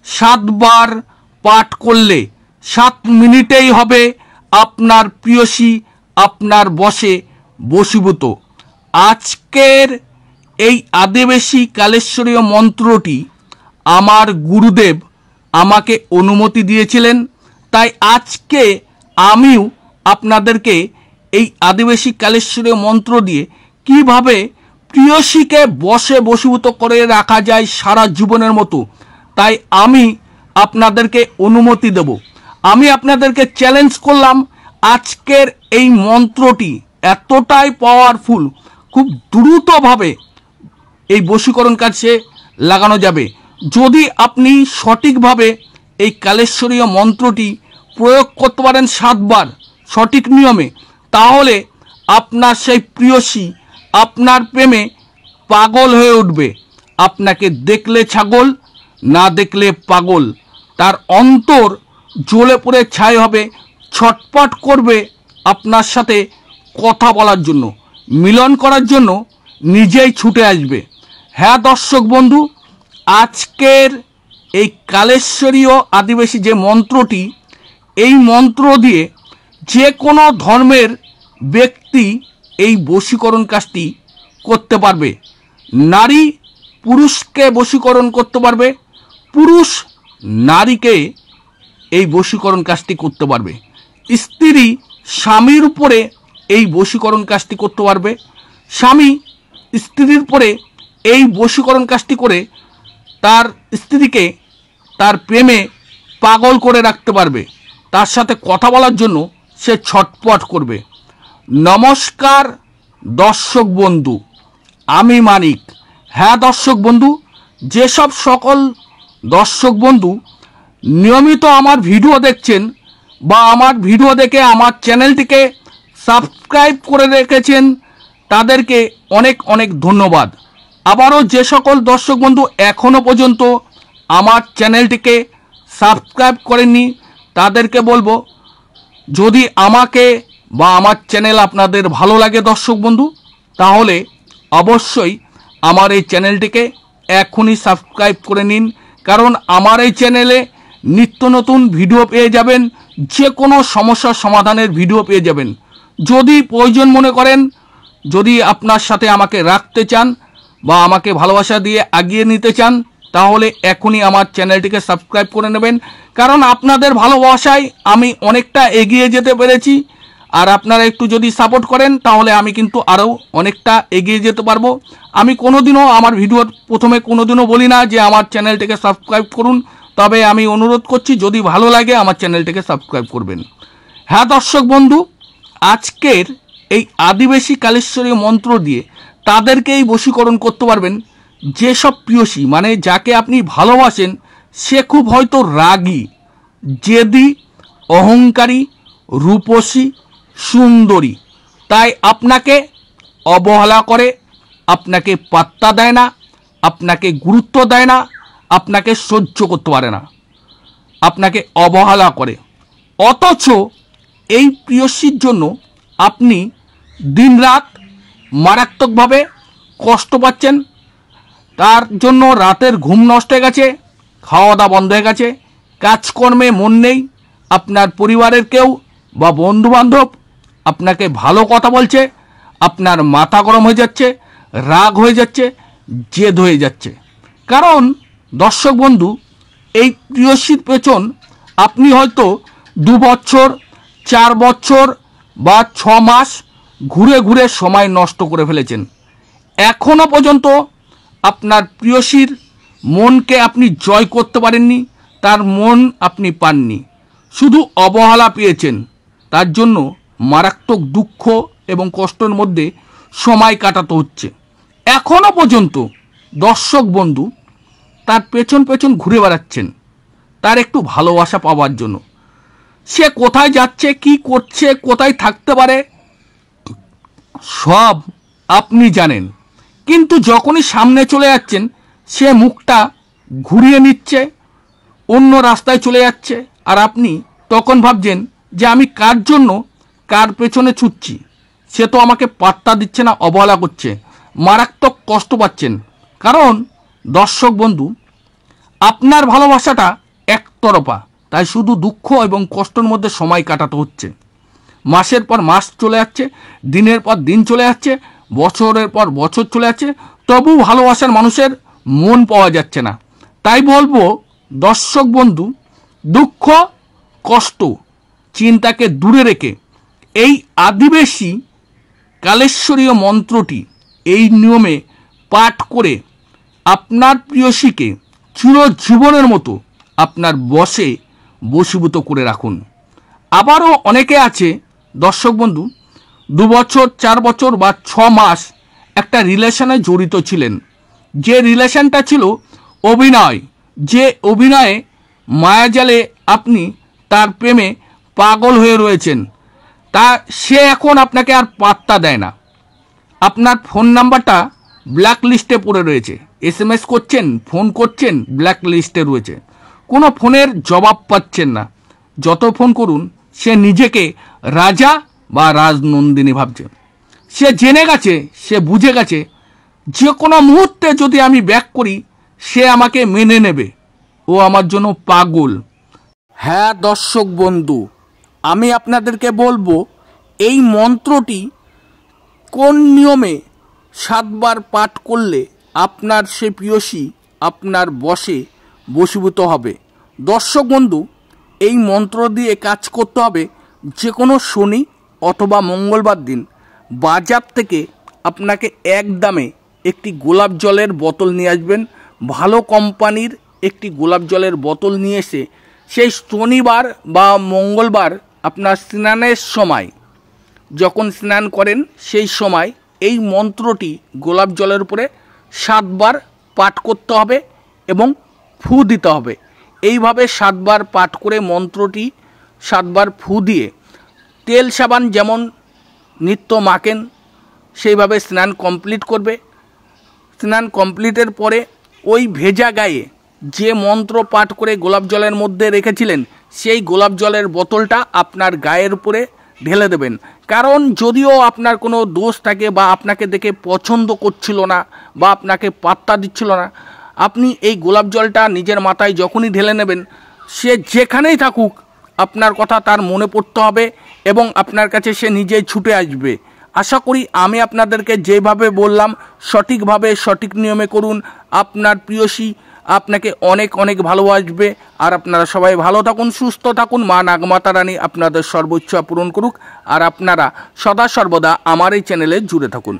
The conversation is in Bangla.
7 বার পাঠ করলে 7 মিনিটেই হবে আপনার প্রিয়সী আপনার বশে বশীভূত। আজকের এই আদিবাসী কালেশ্বরীয় মন্ত্রটি আমার গুরুদেব আমাকে অনুমতি দিয়েছিলেন, তাই আজকে আমিও আপনাদেরকে এই আদিবাসী কালেশ্বরীয় মন্ত্র দিয়ে কিভাবে প্রিয়সীকে বশে বশীভূত করে রাখা যায় সারা জীবনের মতো, তাই আমি আপনাদেরকে অনুমতি দেব। আমি আপনাদেরকে চ্যালেঞ্জ করলাম, আজকের এই মন্ত্রটি এতটাই পাওয়ারফুল, খুব দ্রুতভাবে এই বশীকরণ কাজে লাগানো যাবে। যদি আপনি সঠিকভাবে এই কালেশ্বরীয় মন্ত্রটি প্রয়োগ করতে পারেন 7 বার সঠিক নিয়মে, তাহলে আপনার সেই প্রিয়সী আপনার প্রেমে পাগল হয়ে উঠবে। আপনাকে দেখলে ছাগল, না দেখলে পাগল। তার অন্তর জ্বলে পড়ে ছাই হবে, ছটপট করবে আপনার সাথে কথা বলার জন্য, মিলন করার জন্য নিজেই ছুটে আসবে। হ্যাঁ দর্শক বন্ধু, আজকের এই কালেশ্বরীয় আদিবাসী যে মন্ত্রটি, এই মন্ত্র দিয়ে যে কোনো ধর্মের ব্যক্তি এই বশীকরণ কাজটি করতে পারবে। নারী পুরুষকে বশীকরণ করতে পারবে, পুরুষ নারীকে এই বশীকরণ কাজটি করতে পারবে, স্ত্রী স্বামীর উপরে এই বশীকরণ কাজটি করতে পারবে, স্বামী স্ত্রীর উপরে এই বশীকরণ কাজটি করে তার স্ত্রীকে তার প্রেমে পাগল করে রাখতে পারবে, তার সাথে কথা বলার জন্য সে ছটপট করবে। নমস্কার দর্শক বন্ধু, আমি মানিক। হ্যাঁ দর্শক বন্ধু, যেসব সকল দর্শক বন্ধু নিয়মিত আমার ভিডিও দেখছেন বা আমার ভিডিও দেখে আমার চ্যানেলটিকে সাবস্ক্রাইব করে রেখেছেন, তাদেরকে অনেক অনেক ধন্যবাদ। আবারও যে সকল দর্শক বন্ধু এখনও পর্যন্ত আমার চ্যানেলটিকে সাবস্ক্রাইব করেননি, তাদেরকে বলবো, যদি আমাকে বা আমার চ্যানেল আপনাদের ভালো লাগে দর্শক বন্ধু, তাহলে অবশ্যই আমার এই চ্যানেলটিকে এখনই সাবস্ক্রাইব করে নিন। কারণ আমার এই চ্যানেলে নিত্য নতুন ভিডিও পেয়ে যাবেন, যে কোনো সমস্যার সমাধানের ভিডিও পেয়ে যাবেন। যদি প্রয়োজন মনে করেন, যদি আপনার সাথে আমাকে রাখতে চান বা আমাকে ভালোবাসা দিয়ে এগিয়ে নিতে চান, তাহলে এখনই আমার চ্যানেলটিকে সাবস্ক্রাইব করে নেবেন। কারণ আপনাদের ভালোবাসায় আমি অনেকটা এগিয়ে যেতে পেরেছি, আর আপনারা একটু যদি সাপোর্ট করেন তাহলে আমি কিন্তু আরও অনেকটা এগিয়ে যেতে পারবো। আমি কোনোদিনও আমার ভিডিওর প্রথমে কোনোদিনও বলি না যে আমার চ্যানেলটিকে সাবস্ক্রাইব করুন, তবে আমি অনুরোধ করছি যদি ভালো লাগে আমার চ্যানেলটিকে সাবস্ক্রাইব করবেন। হ্যাঁ দর্শক বন্ধু, আজকের এই আদিবাসী কালেশ্বরীয় মন্ত্র দিয়ে তাদেরকেই বশীকরণ করতে পারবেন যেসব প্রিয়সী, মানে যাকে আপনি ভালোবাসেন, সে খুব হয়তো রাগী, জেদি, অহংকারী, রূপসী, সুন্দরী, তাই আপনাকে অবহেলা করে, আপনাকে পাত্তা দেয় না, আপনাকে গুরুত্ব দেয় না, আপনাকে সহ্য করতে পারে না, আপনাকে অবহেলা করে। অথচ এই প্রিয়সীর জন্য আপনি দিনরাত মারাত্মকভাবে কষ্ট পাচ্ছেন, তার জন্য রাতের ঘুম নষ্ট হয়ে গেছে, খাওয়া দাওয়া বন্ধ হয়ে গেছে, কাজকর্মে মন নেই, আপনার পরিবারের কেউ বা বন্ধুবান্ধব আপনাকে ভালো কথা বলছে, আপনার মাথা গরম হয়ে যাচ্ছে, রাগ হয়ে যাচ্ছে, জেদ হয়ে যাচ্ছে। কারণ দর্শক বন্ধু, এই প্রিয়সীর পেছন আপনি হয়তো 2 বছর, 4 বছর বা 6 মাস ঘুরে ঘুরে সময় নষ্ট করে ফেলেছেন। এখনও পর্যন্ত আপনার প্রিয়সীর মনকে আপনি জয় করতে পারেননি, তার মন আপনি পাননি, শুধু অবহেলা পেয়েছেন। তার জন্য মারাত্মক দুঃখ এবং কষ্টের মধ্যে সময় কাটাতে হচ্ছে। এখনও পর্যন্ত দর্শক বন্ধু তার পেছন পেছন ঘুরে বেড়াচ্ছেন তার একটু ভালোবাসা পাওয়ার জন্য। সে কোথায় যাচ্ছে, কি করছে, কোথায় থাকতে পারে, সব আপনি জানেন, কিন্তু যখনই সামনে চলে যাচ্ছেন সে মুখটা ঘুরিয়ে নিচ্ছে, অন্য রাস্তায় চলে যাচ্ছে, আর আপনি তখন ভাবছেন যে আমি কার জন্য কার পেছনে ছুটছি, সে তো আমাকে পাত্তা দিচ্ছে না, অবহেলা করছে, মারাত্মক কষ্ট পাচ্ছেন। কারণ দর্শক বন্ধু, আপনার ভালোবাসাটা একতরফা, তাই শুধু দুঃখ এবং কষ্টের মধ্যে সময় কাটাতে হচ্ছে। মাসের পর মাস চলে যাচ্ছে, দিনের পর দিন চলে যাচ্ছে, বছরের পর বছর চলে যাচ্ছে, তবু ভালোবাসার মানুষের মন পাওয়া যাচ্ছে না। তাই বলবো দর্শক বন্ধু, দুঃখ কষ্ট চিন্তাকে দূরে রেখে এই আদিবাসী কালেশ্বরীয় মন্ত্রটি এই নিয়মে পাঠ করে আপনার প্রিয়সীকে চিরজীবনের মতো আপনার বশে বশীভূত করে রাখুন। আবারও অনেকে আছে দর্শক বন্ধু 2 বছর 4 বছর বা 6 মাস একটা রিলেশনে জড়িত ছিলেন, যে রিলেশনটা ছিল অভিনয়, যে অভিনয়ে মায়াজালে আপনি তার প্রেমে পাগল হয়ে রয়েছেন, তা সে এখন আপনাকে আর পাত্তা দেয় না। আপনার ফোন নাম্বারটা ব্ল্যাক লিস্টে পড়ে রয়েছে, SMS করছেন, ফোন করছেন, ব্ল্যাক লিস্টে রয়েছে, কোনো ফোনের জবাব পাচ্ছেন না। যত ফোন করুন সে নিজেকে রাজা বা রাজনন্দিনী ভাবছে। সে জেনে গেছে, সে বুঝে গেছে যে কোনো মুহূর্তে যদি আমি ব্যাক করি সে আমাকে মেনে নেবে, ও আমার জন্য পাগল। হ্যাঁ দর্শক বন্ধু, আমি আপনাদেরকে বলবো এই মন্ত্রটি কোন নিয়মে 7 বার পাঠ করলে আপনার সে প্রিয়সী আপনার বশে বশীভূত হবে। দর্শক বন্ধু, এই মন্ত্র দিয়ে কাজ করতে হবে যে কোনো শনি অথবা মঙ্গলবার দিন বাজার থেকে আপনাকে এক দামে একটি গোলাপ জলের বোতল নিয়ে আসবেন। ভালো কোম্পানির একটি গোলাপ জলের বোতল নিয়ে এসে সেই শনিবার বা মঙ্গলবার আপনার স্নানের সময়, যখন স্নান করেন সেই সময় এই মন্ত্রটি গোলাপ জলের উপরে 7 বার পাঠ করতে হবে এবং ফু দিতে হবে। এইভাবে 7 বার পাঠ করে মন্ত্রটি 7 বার ফু দিয়ে তেল সাবান যেমন নিত্য মাখেন সেইভাবে স্নান কমপ্লিট করবে। স্নান কমপ্লিটের পরে ওই ভেজা গায়ে যে মন্ত্র পাঠ করে গোলাপ জলের মধ্যে রেখেছিলেন সেই গোলাপ জলের বোতলটা আপনার গায়ের উপরে ঢেলে দেবেন। কারণ যদিও আপনার কোনো দোষ থাকে বা আপনাকে দেখে পছন্দ করছিল না বা আপনাকে পাত্তা দিচ্ছিল না, আপনি এই গোলাপ জলটা নিজের মাথায় যখনই ঢেলে নেবেন সে যেখানেই থাকুক আপনার কথা তার মনে পড়তে হবে এবং আপনার কাছে সে নিজেই ছুটে আসবে। আশা করি আমি আপনাদেরকে যেভাবে বললাম সঠিকভাবে সঠিক নিয়মে করুন, আপনার প্রিয়সী আপনাকে অনেক অনেক ভালোবাসবে। আর আপনারা সবাই ভালো থাকুন, সুস্থ থাকুন, মা নাগমাতা রানী আপনাদের সর্বোচ্চ পূরণ করুক। আর আপনারা সদা সর্বদা আমার এই চ্যানেলে জুড়ে থাকুন।